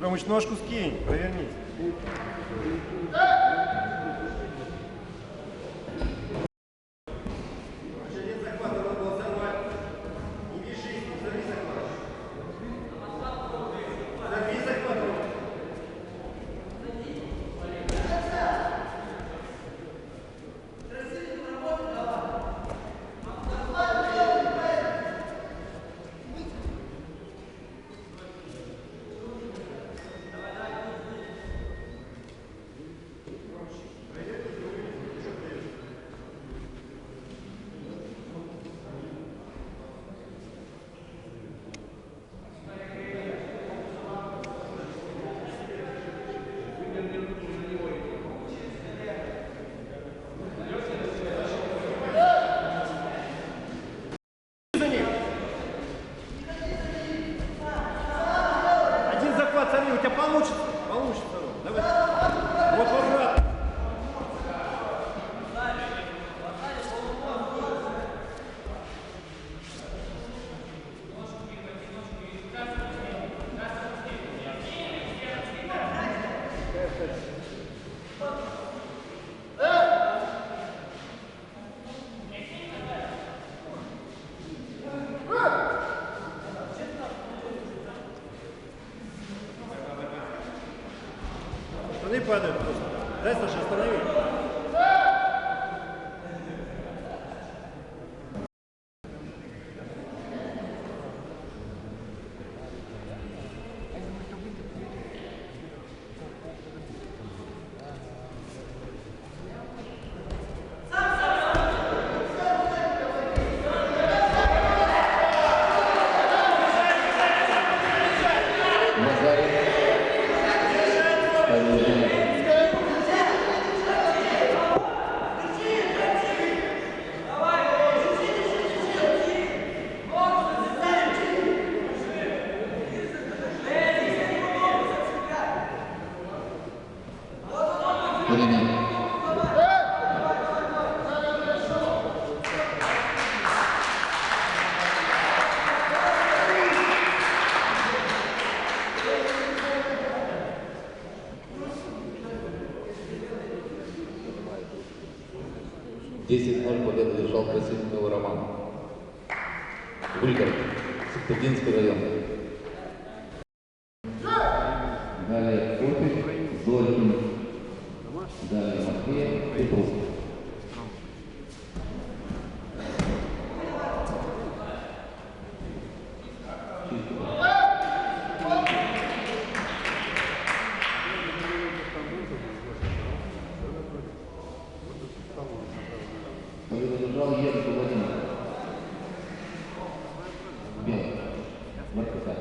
Ромыч, ножку скинь, провернись. Смотри, у тебя получится. Получится. Давай. Вот возврат. Штаны падают просто. Дай, Саша, останови. Победу держал Красильников Роман. Выбор. Сахтинский район. Далее Кофик, Золькин. Далее Матвеев, Петров. Задержал Езов Владимир. Белый. Маркуса.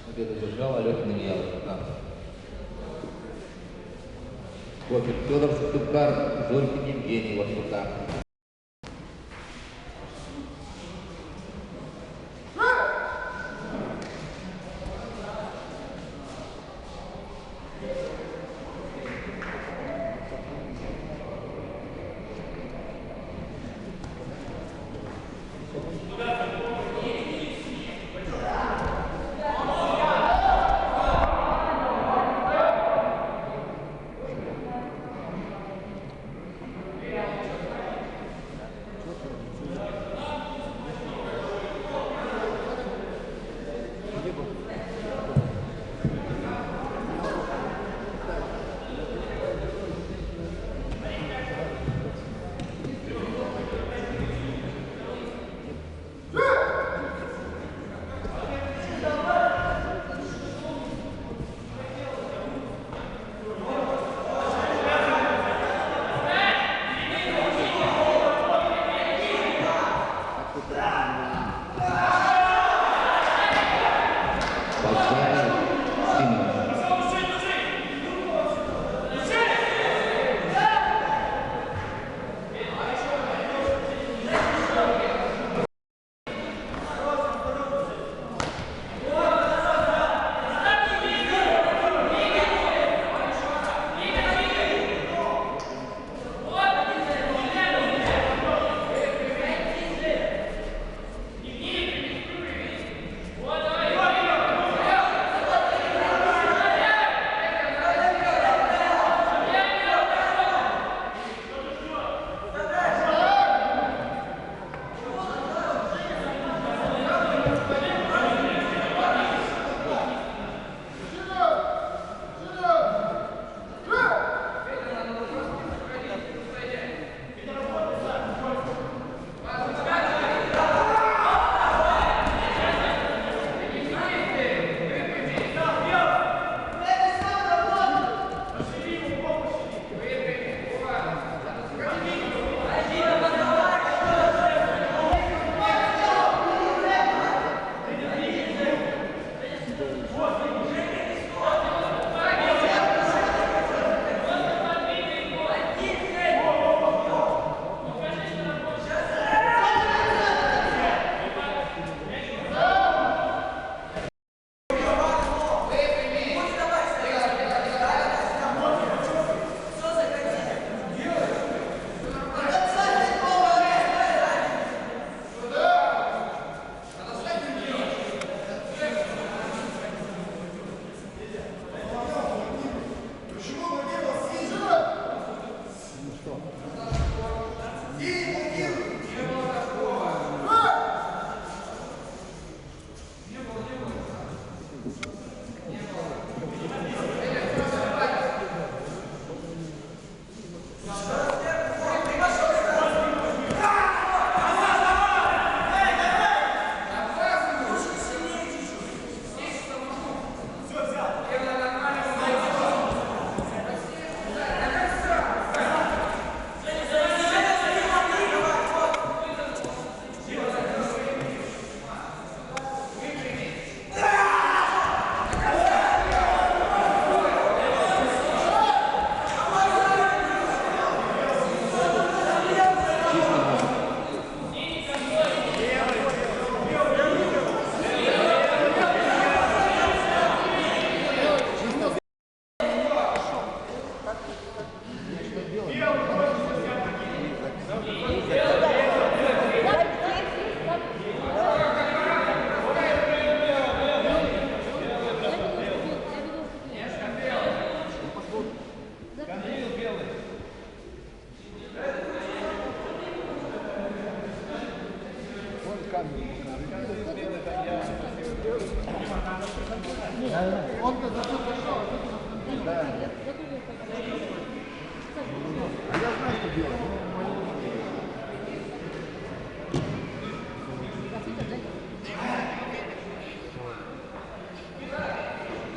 Победу держал Алёха Нельялов. Кофик Федор Сыктывкар, Зорькин Евгений Вострука. Он-то зачем зашел? Да. А я знаю, что делать.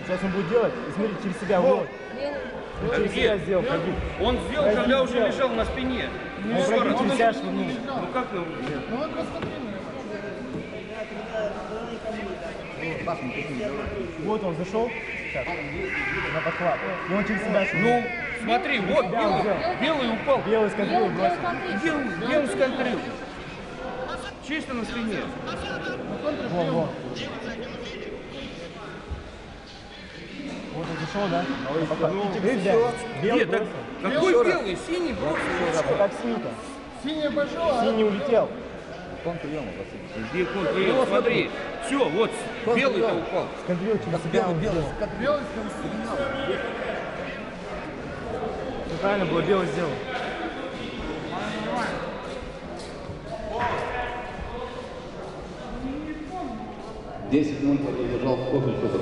Сейчас он будет делать, и смотри, через себя вот. Через себя сделал, погиб. Он сделал, когда уже лежал на спине. Он пробил через себя швырнул. Ну как его? Ну вот посмотри. Вот он зашел, сейчас, на подхват. И он через себя швырнул. Ну, смотри, вот белый упал. Белый сконтрил бросил. Белый сконтрил. Чисто на спине. Во. Вот он зашел, да? Белый Нет, так бросил. какой белый? Синий бросил. Как синий-то? Синий пошел, а? Синий улетел. Где контрил? Смотри. Все, вот белый-то упал. Сконтрил через себя. Белый скоростной. Все правильно было, белый сделал. Десять минут продолжал Кохель Федор.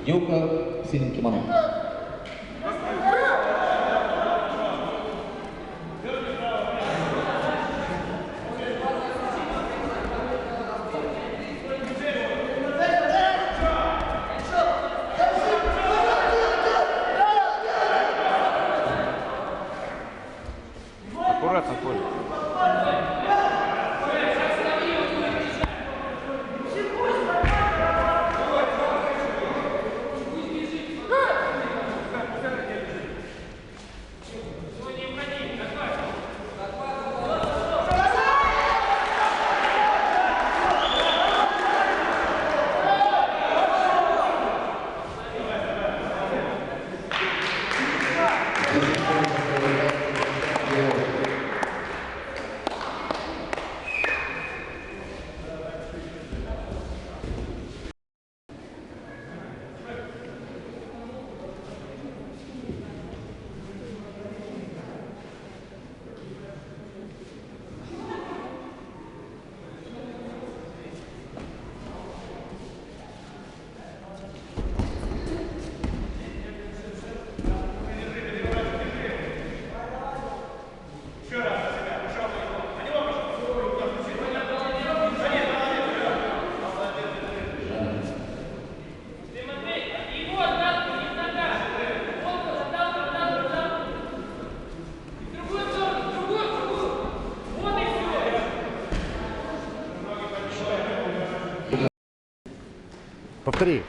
Девушка в синем кимоно. Аккуратно, Коля. Повтори.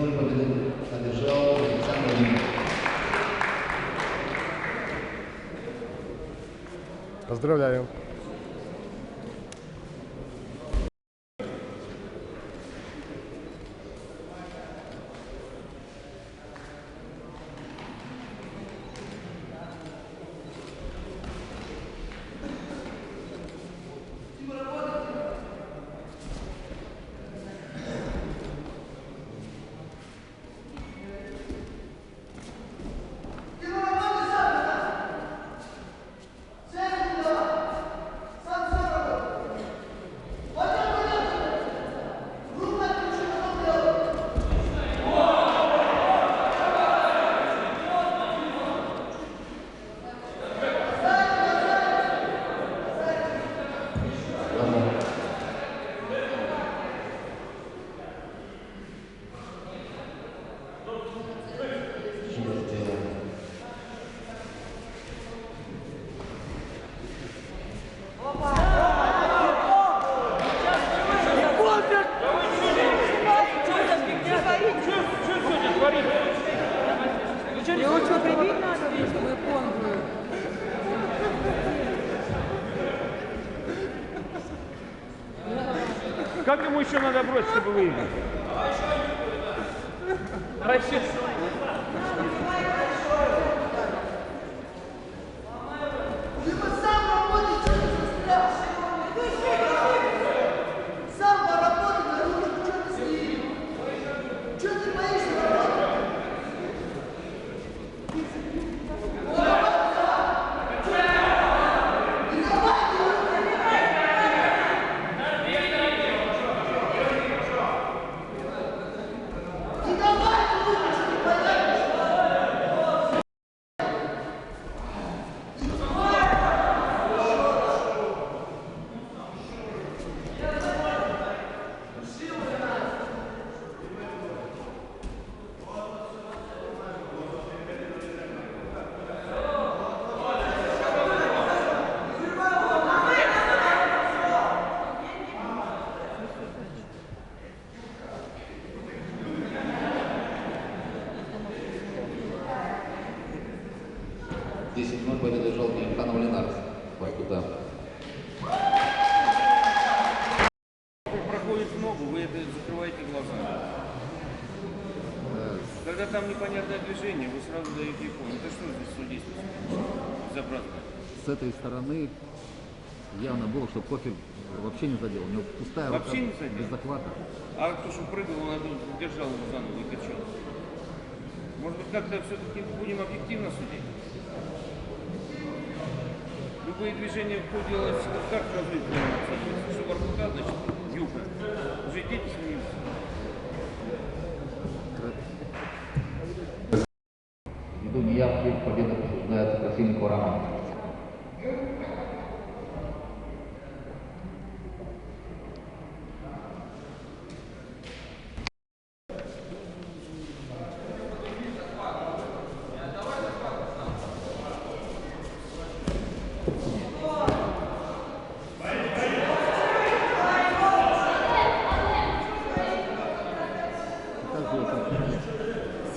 Победу одержал Александр Лимон. Поздравляю. Его что, прибить надо, чтобы японку? Как ему еще надо бросить, чтобы выиграть? Вообще. Давай, вы это закрываете глаза. Когда там непонятное движение, вы сразу даете икону. Это что здесь судейство? Безобразно. С этой стороны явно было, что Кофель вообще не задел. У него пустая рука, Вообще не задел? без захвата. А кто что прыгал, он держал его за ногу и качал. Может быть, как-то все-таки будем объективно судить? Любые движения, кто делает, как разрыв оценивается? Что Барбука, значит, юбка. Уже дети смеются. Ввиду неявки победа присуждается Красильникову Роману.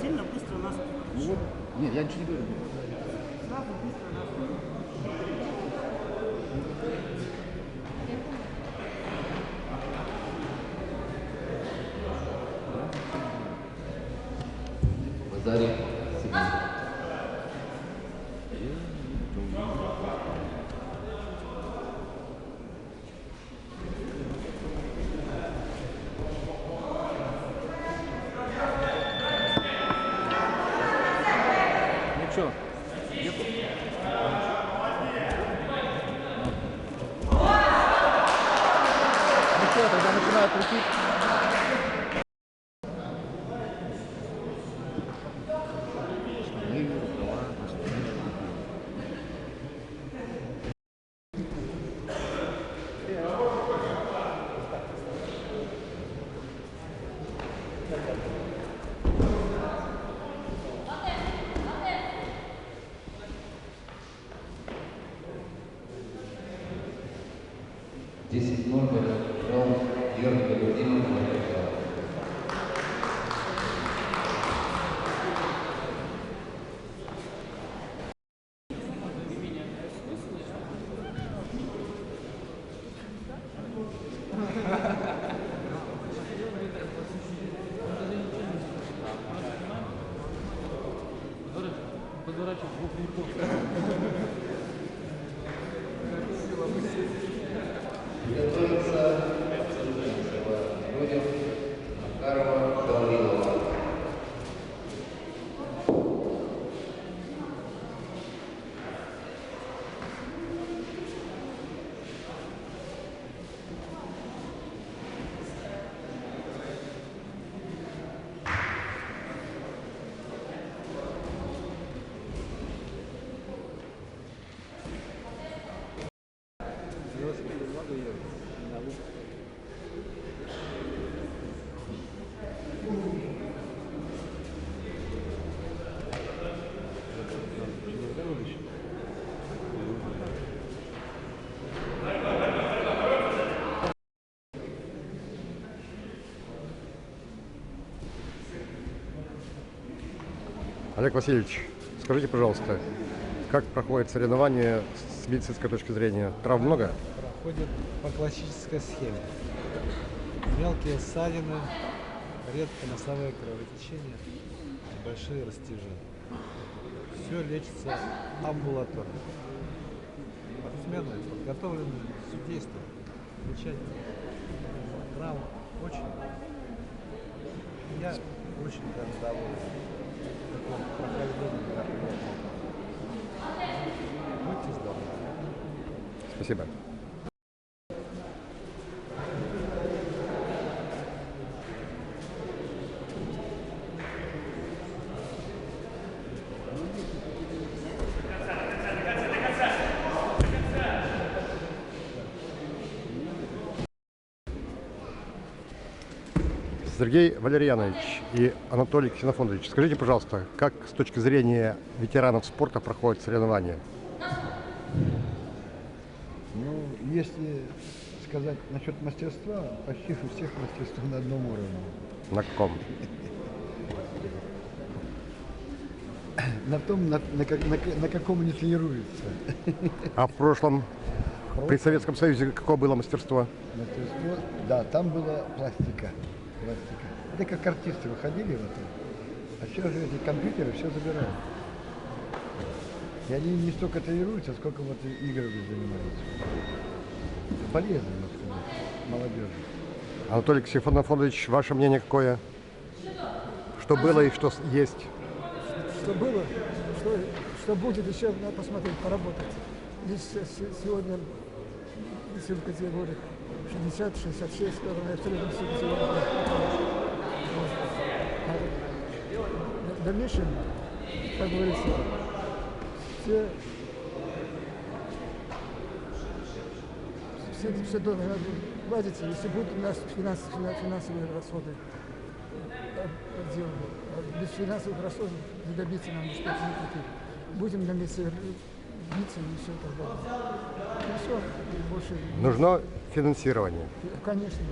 Сильно быстро нас Нет, я ничего не говорю. сразу быстро нас Вазари Сигнал. Ничего. Ну что, тогда начинают крутить. Штаны, рукава, штаны. Десять ноль раунд Георгий Габардинов. Готовится Родин, Макарова, Гаврилова. Олег Васильевич, скажите, пожалуйста, как проходит соревнование с медицинской точки зрения? Травм много? Проходит по классической схеме. Мелкие ссадины, редко носовые кровотечения, большие растяжения. Все лечится амбулаторно. Спортсмены подготовлены судейством. Замечательно. Травм очень. Я очень даже доволен. Такое прохождение мероприятия. Будьте здоровы. Спасибо. Сергей Валерьянович и Анатолий Ксенофонович, скажите, пожалуйста, как с точки зрения ветеранов спорта проходят соревнования? Ну, если сказать насчет мастерства, почти у всех мастерство на одном уровне. На каком? На том, на каком не тренируется. А в прошлом При Советском Союзе какое было мастерство? Мастерство, да, там была пластика. Это как артисты выходили в этом. А сейчас же эти компьютеры все забирают. И они не столько тренируются, сколько вот играми занимаются. Это полезно, можно сказать, молодежи. Анатолий Ксенофонович, ваше мнение какое? Что было и что есть? Что было, что будет, еще надо посмотреть, поработать. Здесь сегодня, если в категории 60-66, я абсолютно все категории. В дальнейшем, как говорится, все должно ладиться, если будут у нас финансовые расходы сделаны. Без финансовых расходов не добиться нам успеха никаких. Будем на месте биться и все так далее. И все, и больше... Нужно финансирование. Конечно.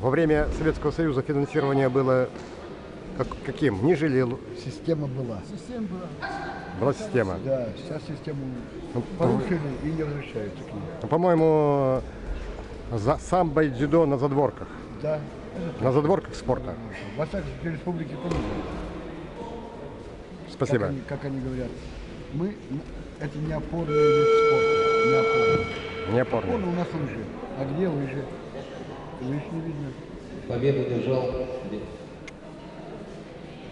Во время Советского Союза финансирование было каким? Ниже или... Система была. Система была. Была система? Да, сейчас систему порушили и не возвращаются к ней. По-моему, самбо и дзюдо на задворках. Да. На задворках спорта. В Октябрьской республике тоже. Спасибо. Как они говорят, это не опорный вид спорта. Не опорный. Не опорный. Опорный у нас лыжи. А где лыжи? Лыж не видно. Победу держал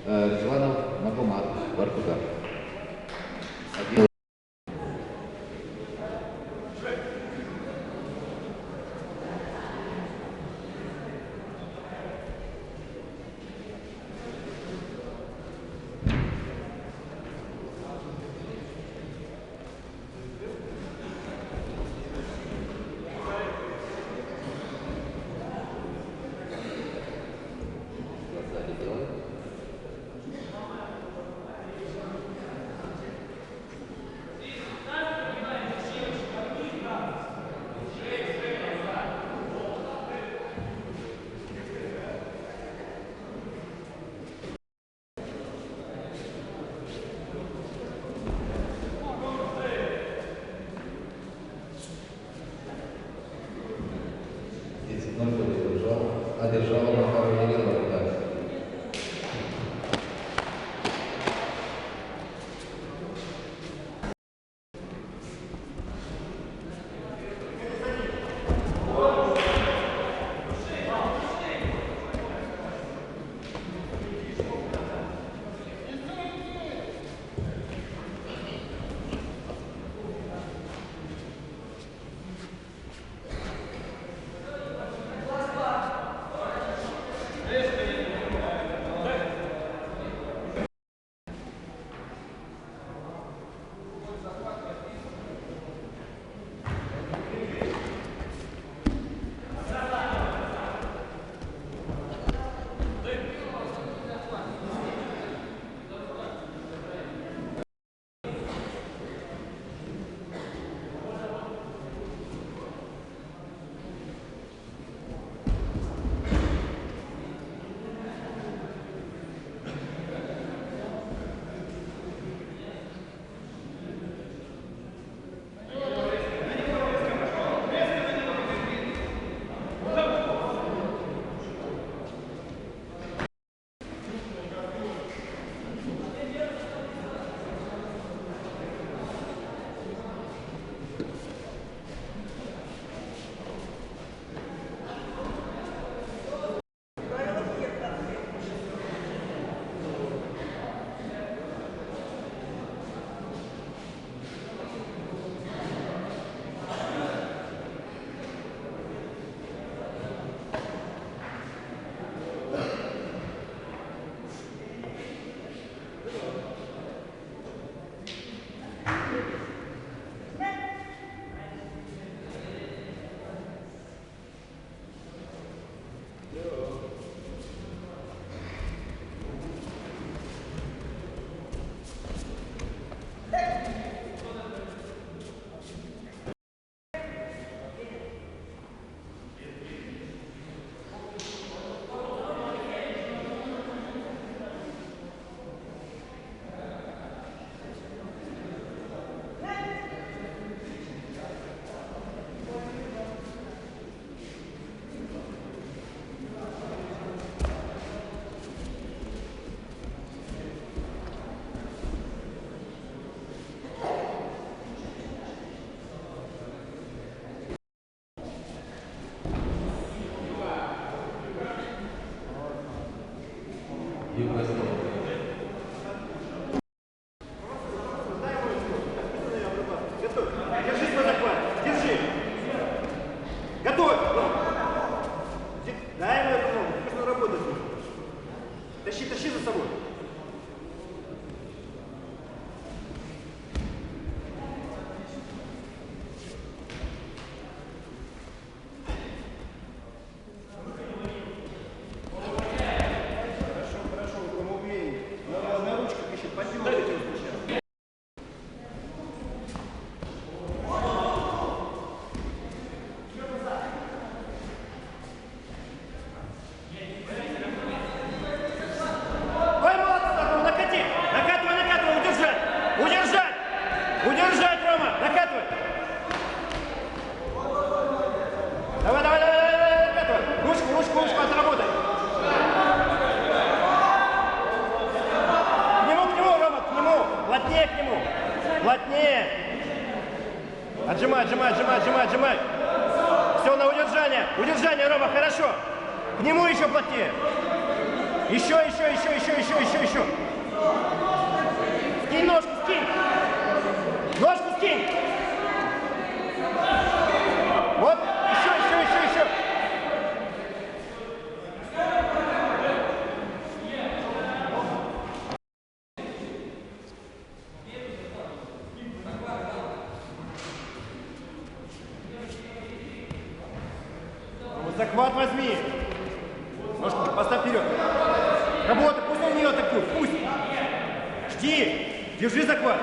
Иванов Магомат, Воркута. Одержала Макарова Елена Витальевна. Держись по захвату. Держи. Готовь. Дай ему эту ногу. Нужно работать. Тащи, тащи за собой. Удержать, Рома! Накатывай! Давай, давай, давай, давай, накатывай! Ручку отработай! К нему, Рома, к нему! Плотнее к нему! Плотнее! Отжимай! Все, на удержание! Удержание, Рома, хорошо! К нему еще плотнее! Еще! Скинь ножку, скинь! Ножку скинь! Вот, еще! Вот захват возьми! Ножку поставь вперед! Работа, пусть на нее атакует, пусть! Жди! Держи захват!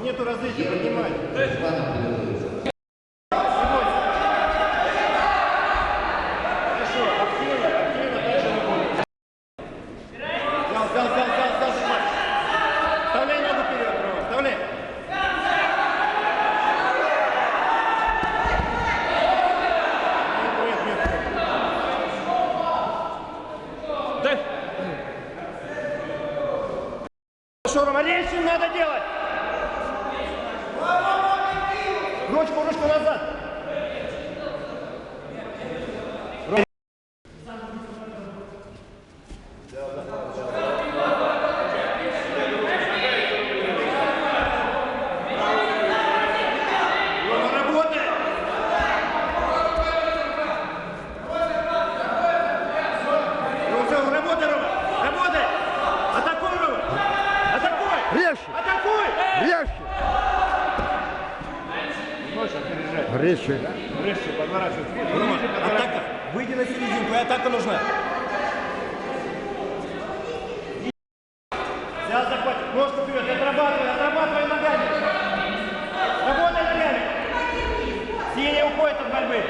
Нету различия, поднимай. Хорошо, активно дальше не будет. Взял, захват. Вставляй ногу вперед, Рома, вставляй. Нет. Дай. Хорошо, Рома, резче надо делать. Ручку назад. Рома, работай. Работай, Рома. Работай. Атакуй, Рома. Атакуй. Резче! Резче, подворачивай. Рома, атака. Выйди на серединку, и атака нужна. Взял захват. Ножку вперед, отрабатывай ногами. Работай ногами. Синий уходит от борьбы.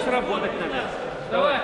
Работать надо. Давай.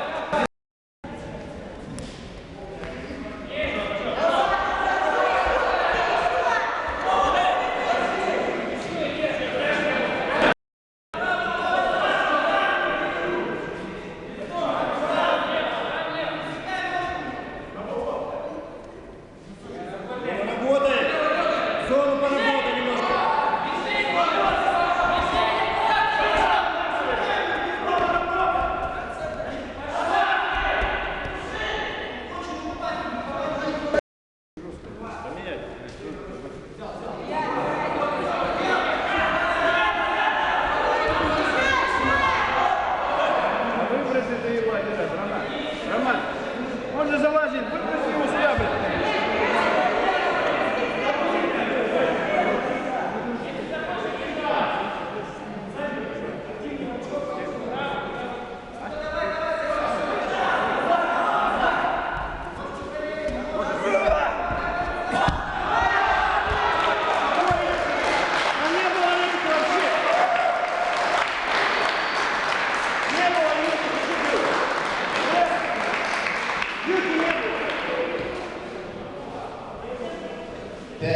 5-0.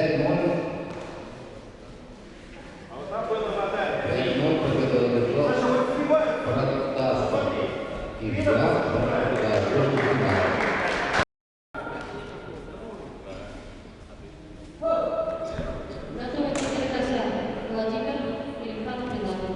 5-0 победа одержал Протасов. Игра дошла до финала. Готовится Киргизстан. Владимир Ильхан Пинатов.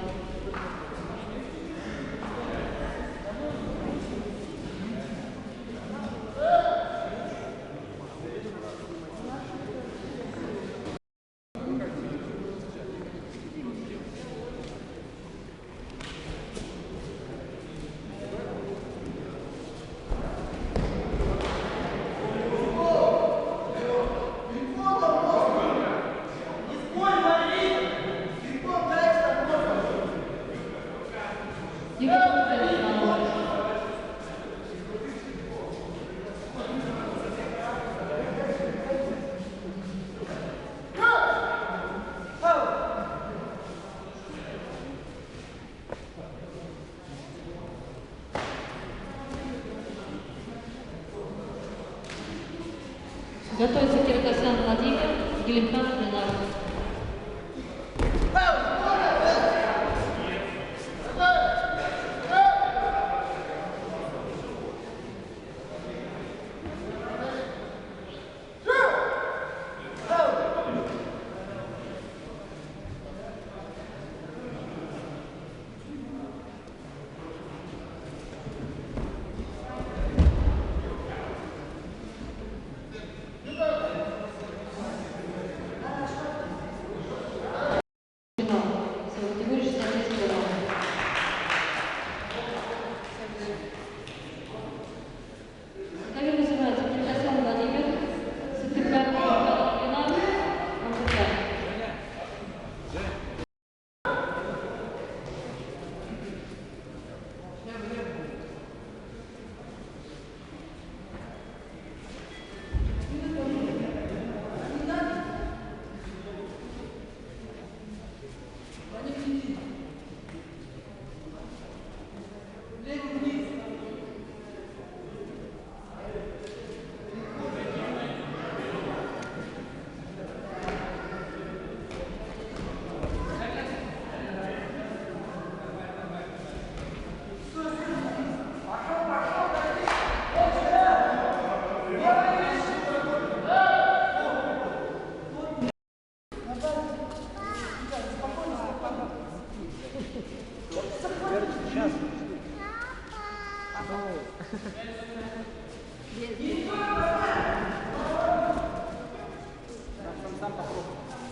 Готовится Киргизстан. Владимир Ильхан Пинатов.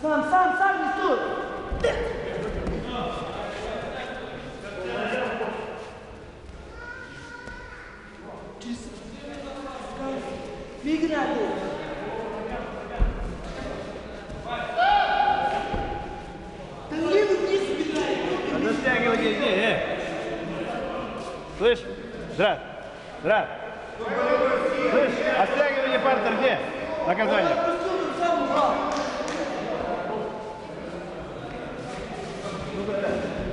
Сам, не стой! Играй! Надо стягивать здесь, Слышь? Здрав. Слышь, а стягивание партнер где? Наказание.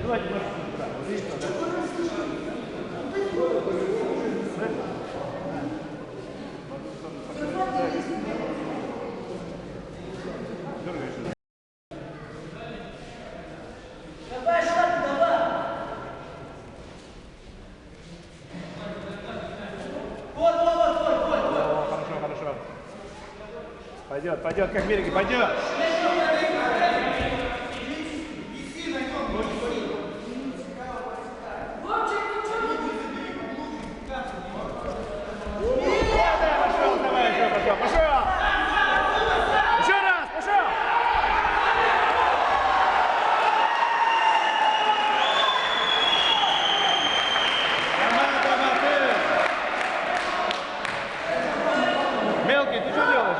Давайте, Пойдет, как в береге, пойдет. Пошел. Еще раз, пошел. Мелкий, ты что делаешь?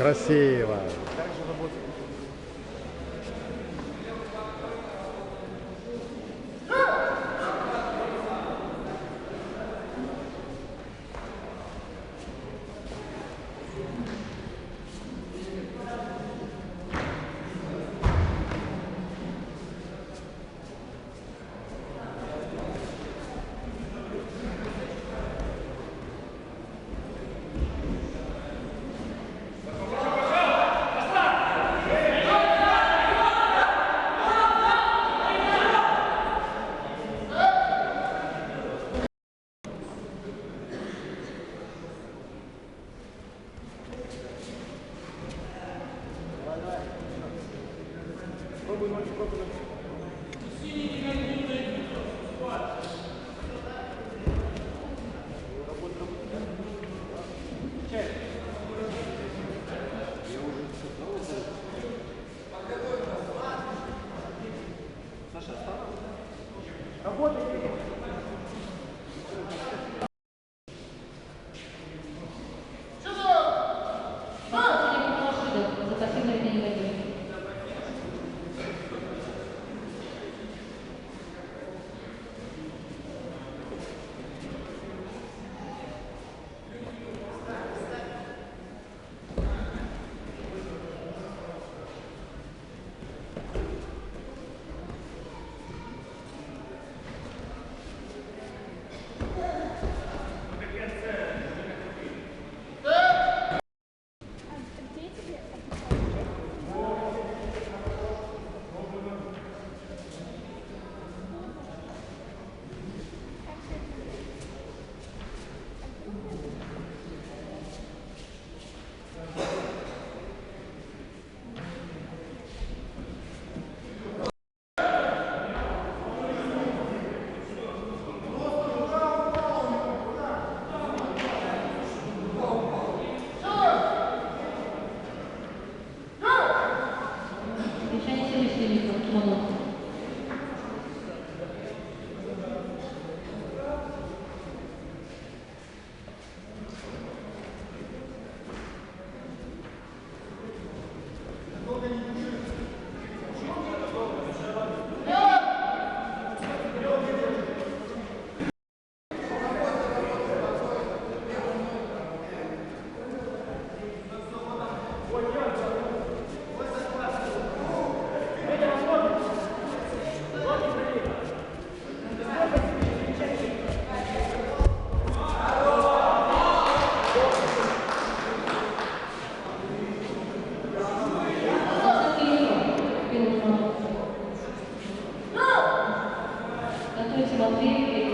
Красиво. Также работает. За пассивное переводение. Решение следующего кимоно. Готовится Матвей.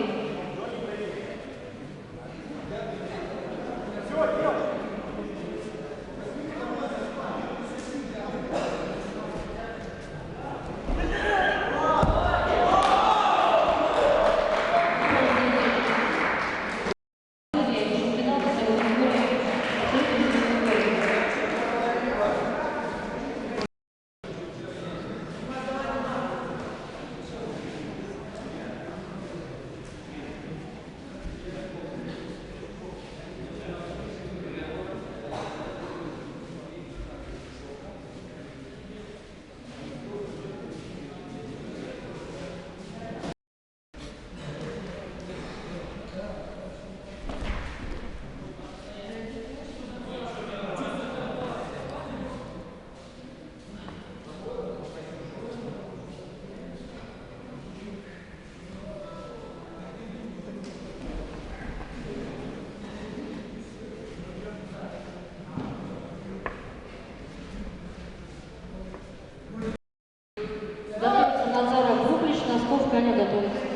Готовится Назаров Рублич, Носков Каня готовится.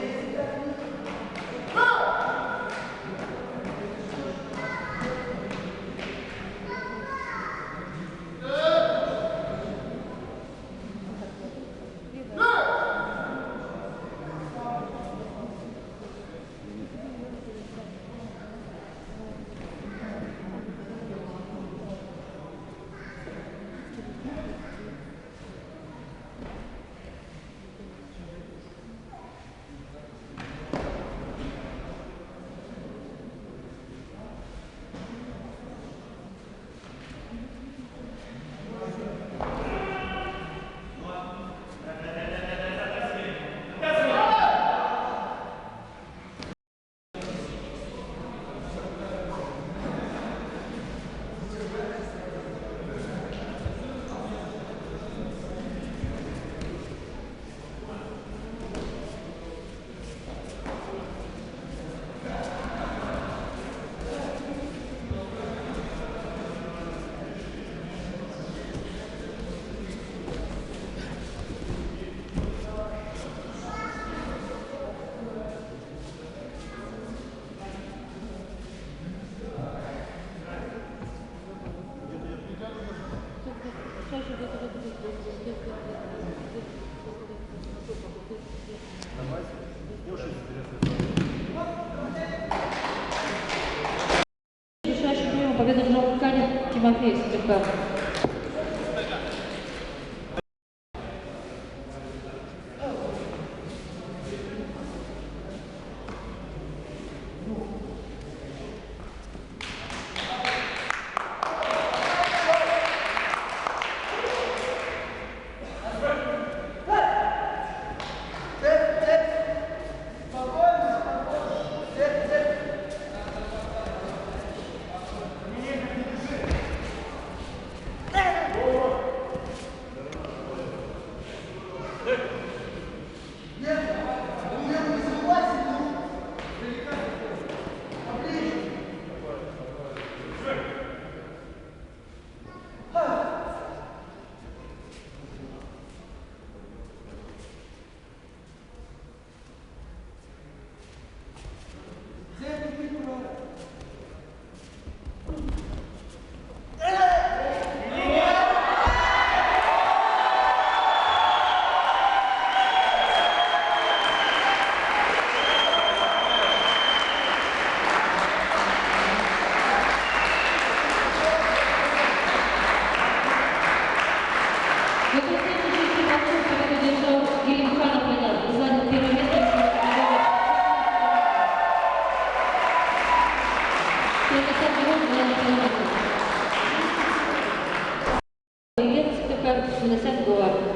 Тимофей Степанов.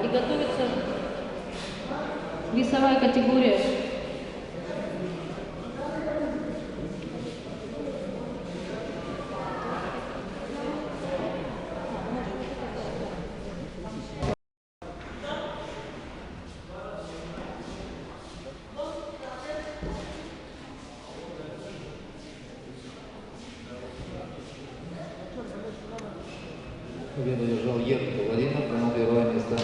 И готовится весовая категория. Победу одержал Ерк Владимир, занял первое место.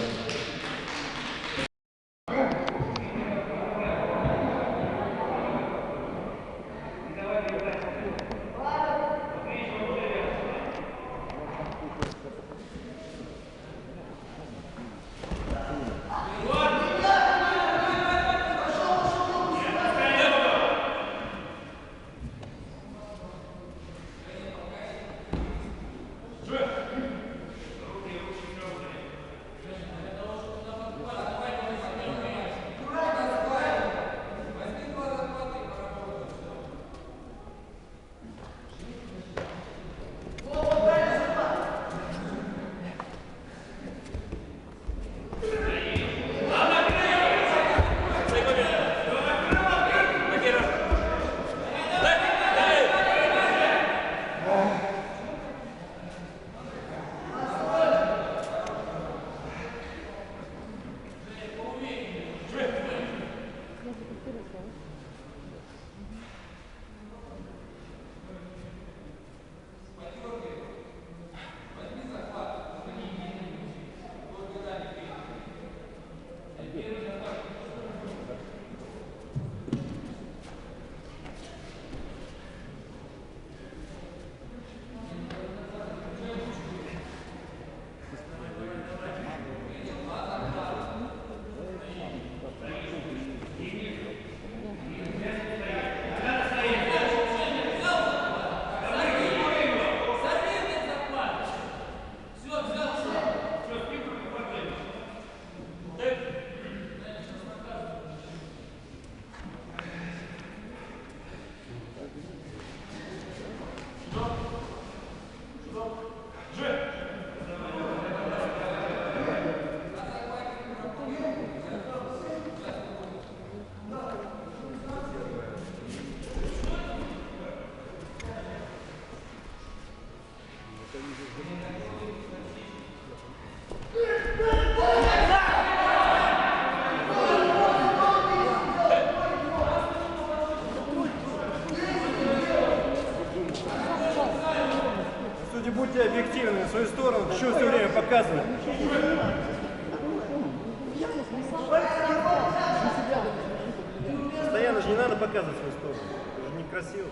Будьте объективны, в свою сторону, что все время показывать. Постоянно же не надо показывать свою сторону. Это же некрасиво.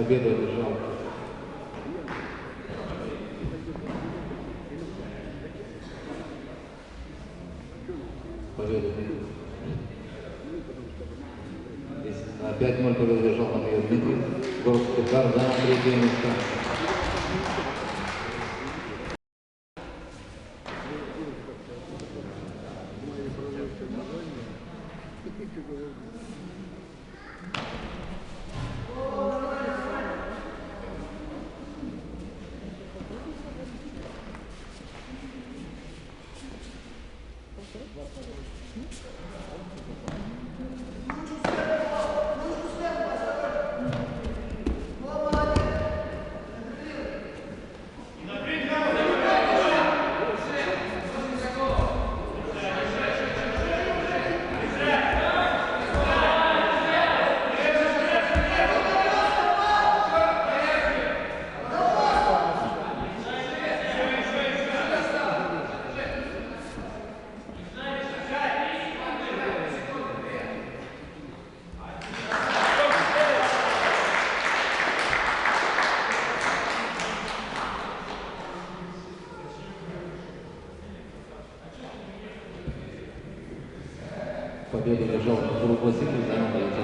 победу одержал победу. Здесь 5-0 победу одержал Матвей Дмитриев. Город Степкар занял 3-е место. Победу одержал Артур Васильев, занял 3-е место.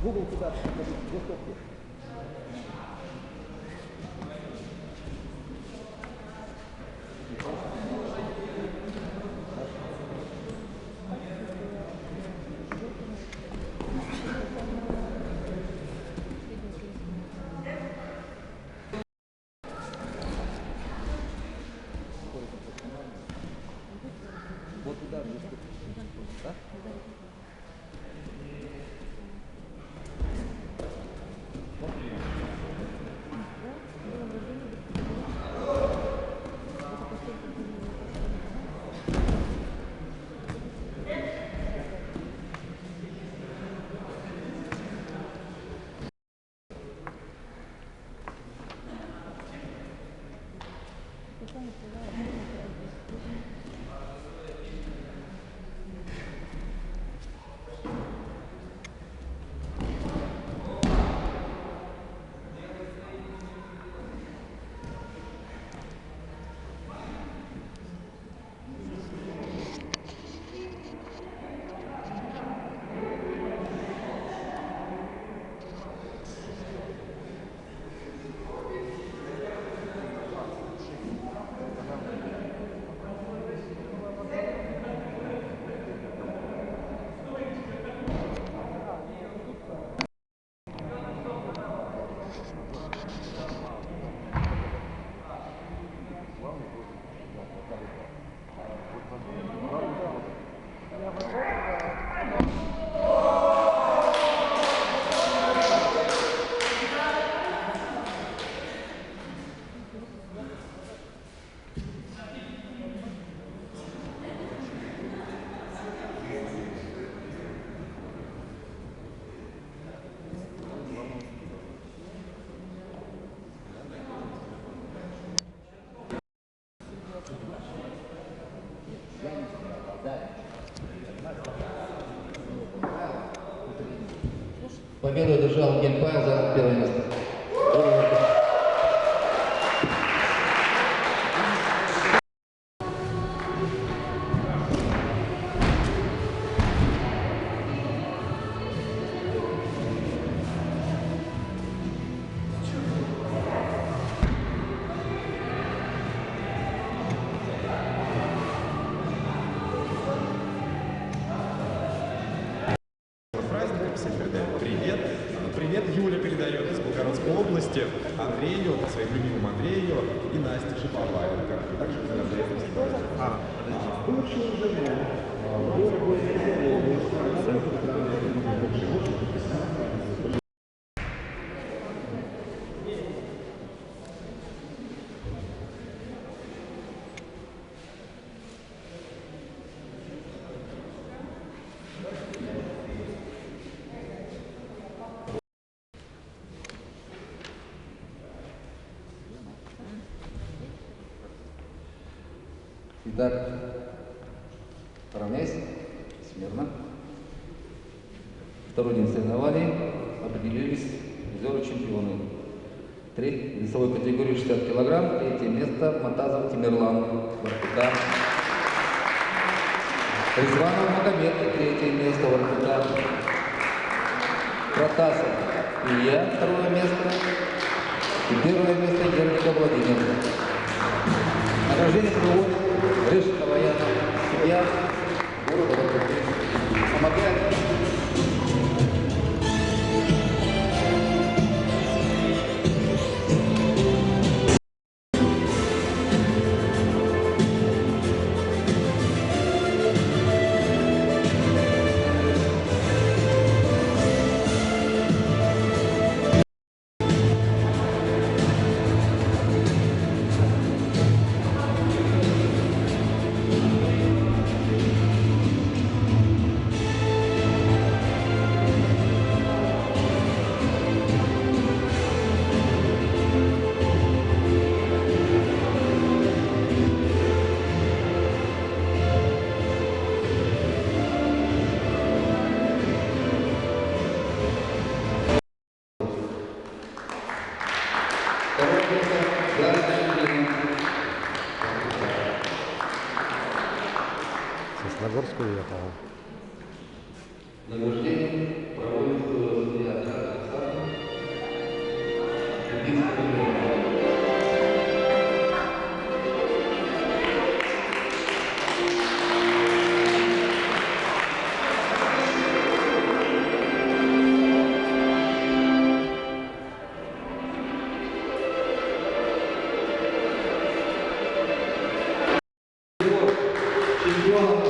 Google туда, готовьте. Вот туда, да? Победу одержал Генпайл за первое место. Праздником всем передаем привет. Привет Юля передает из Белгородской области, Андрею, своим любимым Андрею и Насте Шиповаленко. Также Итак, равняйся, смирно. Второй день соревнований, определились призеры-чемпионы. Весовой категории 60 килограмм, третье место Матазов Тимирлан, Воркута. Резванов Магомед, третье место Воркута. Протасов Илья, второе место. И первое место Герников Владимир. Награждение проводит Рыжикова Яна, судья города Воркуты. Помогает. Сосногорск уехал. Награждение проводится судья Александр. Чемпионом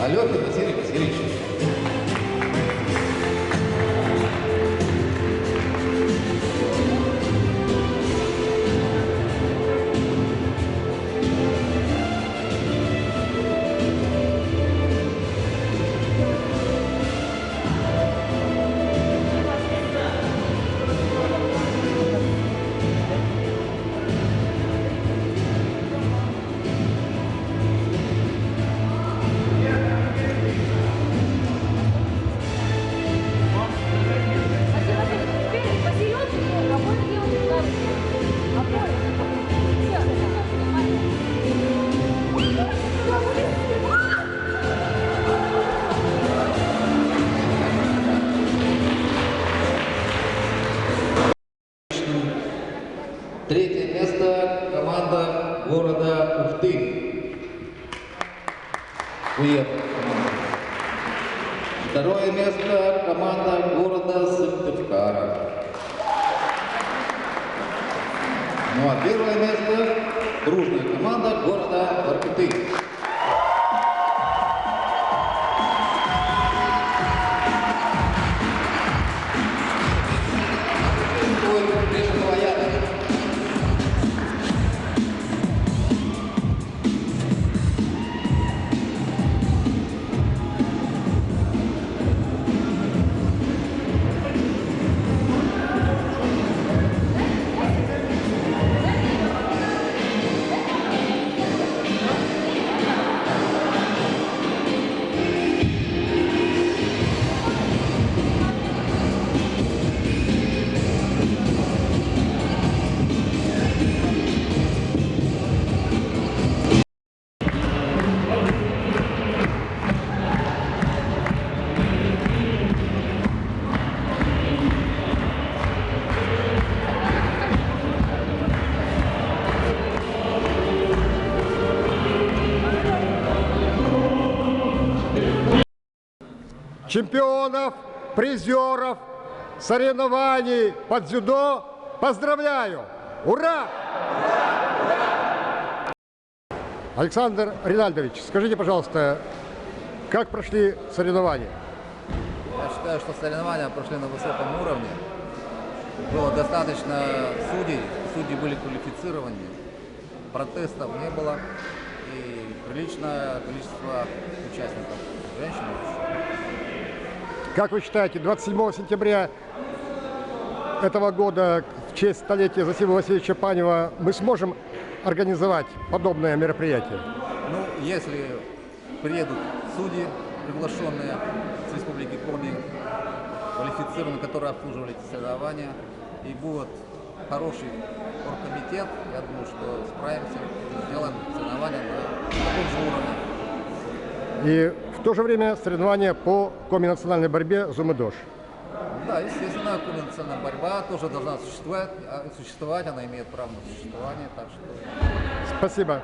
Алехин Василий Васильевич. Третье место команда города Ухты. Уехала команда. Второе место команда города Сыктывкара. Ну а первое место дружная команда города Воркуты. Чемпионов, призеров соревнований по дзюдо поздравляю! Ура! Александр Ринальдович, скажите, пожалуйста, как прошли соревнования? Я считаю, что соревнования прошли на высоком уровне. Было достаточно судей, судьи были квалифицированы, протестов не было и приличное количество участников, женщин. Как вы считаете, 27 сентября этого года, в честь столетия Зосимы Васильевича Панева, мы сможем организовать подобное мероприятие? Ну, если приедут судьи, приглашенные с Республики Коми, квалифицированные, которые обслуживали эти соревнования, и будет хороший оргкомитет, я думаю, что справимся, сделаем соревнования на таком же уровне. И в то же время соревнования по коми-национальной борьбе «Зумы-Дож». Да, естественно, коми-национальная борьба тоже должна существовать, она имеет право на существование, так что... Спасибо.